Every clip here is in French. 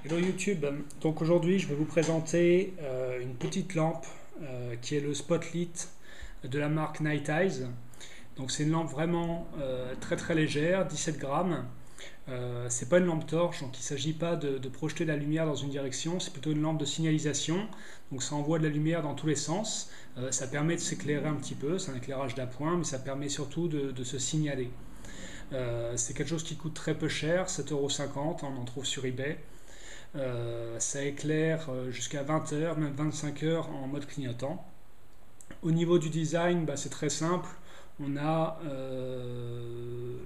Hello YouTube, donc aujourd'hui je vais vous présenter une petite lampe qui est le Spotlight de la marque Night Eyes. Donc c'est une lampe vraiment très très légère, 17 grammes. C'est pas une lampe torche, donc il ne s'agit pas de projeter la lumière dans une direction, c'est plutôt une lampe de signalisation. Donc ça envoie de la lumière dans tous les sens. Ça permet de s'éclairer un petit peu, c'est un éclairage d'appoint, mais ça permet surtout de se signaler. C'est quelque chose qui coûte très peu cher, 7,50 €, on en trouve sur eBay. Ça éclaire jusqu'à 20 heures, même 25 heures en mode clignotant. Au niveau du design, c'est très simple. On a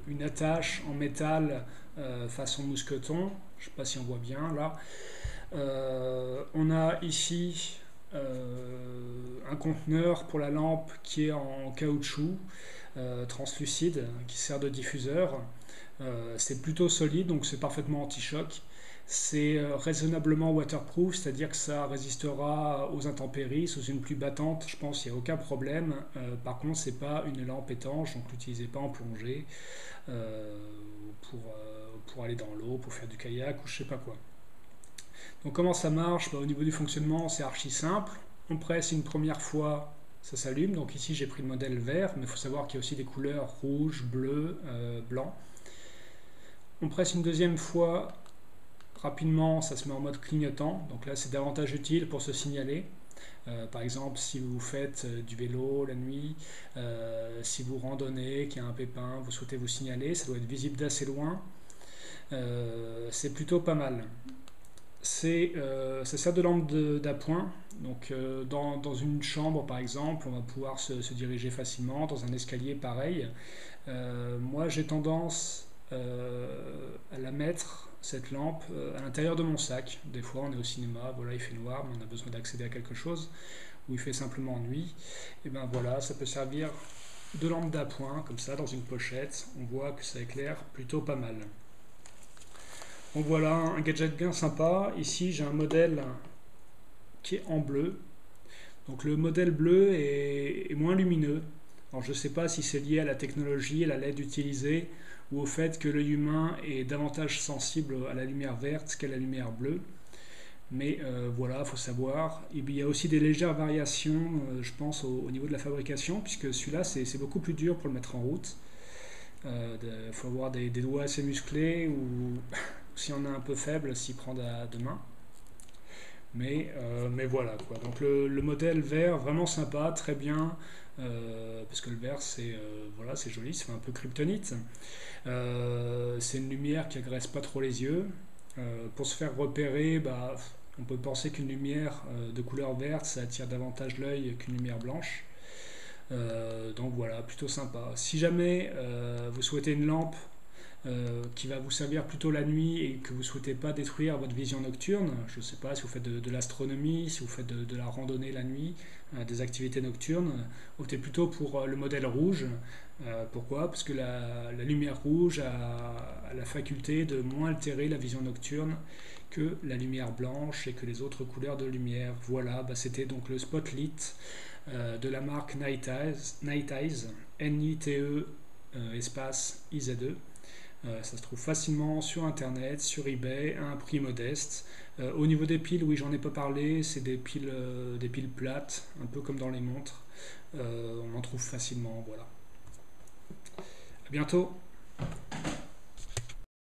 une attache en métal façon mousqueton. Je ne sais pas si on voit bien là. On a ici un conteneur pour la lampe qui est en caoutchouc translucide qui sert de diffuseur. C'est plutôt solide, donc c'est parfaitement anti-choc. C'est raisonnablement waterproof, c'est-à-dire que ça résistera aux intempéries, sous une pluie battante, je pense qu'il n'y a aucun problème. Par contre, c'est pas une lampe étanche, donc l'utilisez pas en plongée, euh, pour aller dans l'eau, pour faire du kayak ou je sais pas quoi. Donc comment ça marche? Au niveau du fonctionnement, c'est archi simple. On presse une première fois, ça s'allume. Donc ici, j'ai pris le modèle vert, mais il faut savoir qu'il y a aussi des couleurs rouge, bleu, blanc. On presse une deuxième fois, rapidement, ça se met en mode clignotant. Donc là, c'est davantage utile pour se signaler. Par exemple, si vous faites du vélo la nuit, si vous randonnez, qu'il y a un pépin, vous souhaitez vous signaler, ça doit être visible d'assez loin. C'est plutôt pas mal. Ça sert de lampe d'appoint. Donc dans une chambre par exemple, on va pouvoir se diriger facilement. Dans un escalier pareil. Moi j'ai tendance à la mettre, cette lampe, à l'intérieur de mon sac. Des fois on est au cinéma, voilà il fait noir, mais on a besoin d'accéder à quelque chose, ou il fait simplement nuit. Et ben voilà, ça peut servir de lampe d'appoint, comme ça dans une pochette. On voit que ça éclaire plutôt pas mal. Donc voilà, un gadget bien sympa. Ici, j'ai un modèle qui est en bleu. Donc le modèle bleu est moins lumineux. Alors je ne sais pas si c'est lié à la technologie, à la LED utilisée, ou au fait que l'œil humain est davantage sensible à la lumière verte qu'à la lumière bleue. Mais voilà, il faut savoir. Et puis, il y a aussi des légères variations, je pense, au niveau de la fabrication, puisque celui-là, c'est beaucoup plus dur pour le mettre en route. Il faut avoir des doigts assez musclés ou si on est un peu faible, s'y prendre à deux mains. Mais voilà quoi. Donc le modèle vert, vraiment sympa, très bien. Parce que le vert, voilà, c'est joli, c'est un peu kryptonite. C'est une lumière qui agresse pas trop les yeux. Pour se faire repérer, on peut penser qu'une lumière de couleur verte, ça attire davantage l'œil qu'une lumière blanche. Donc voilà, plutôt sympa. Si jamais vous souhaitez une lampe qui va vous servir plutôt la nuit et que vous ne souhaitez pas détruire votre vision nocturne, je ne sais pas si vous faites de l'astronomie, si vous faites de la randonnée la nuit, des activités nocturnes, optez plutôt pour le modèle rouge. Pourquoi? Parce que la lumière rouge a la faculté de moins altérer la vision nocturne que la lumière blanche et que les autres couleurs de lumière. Voilà, c'était donc le Spotlight de la marque Night Eyes, N-I-T-E espace I-Z-E. Ça se trouve facilement sur internet, sur eBay, à un prix modeste. Au niveau des piles, oui, j'en ai pas parlé, c'est des piles plates, un peu comme dans les montres. On en trouve facilement, voilà. À bientôt.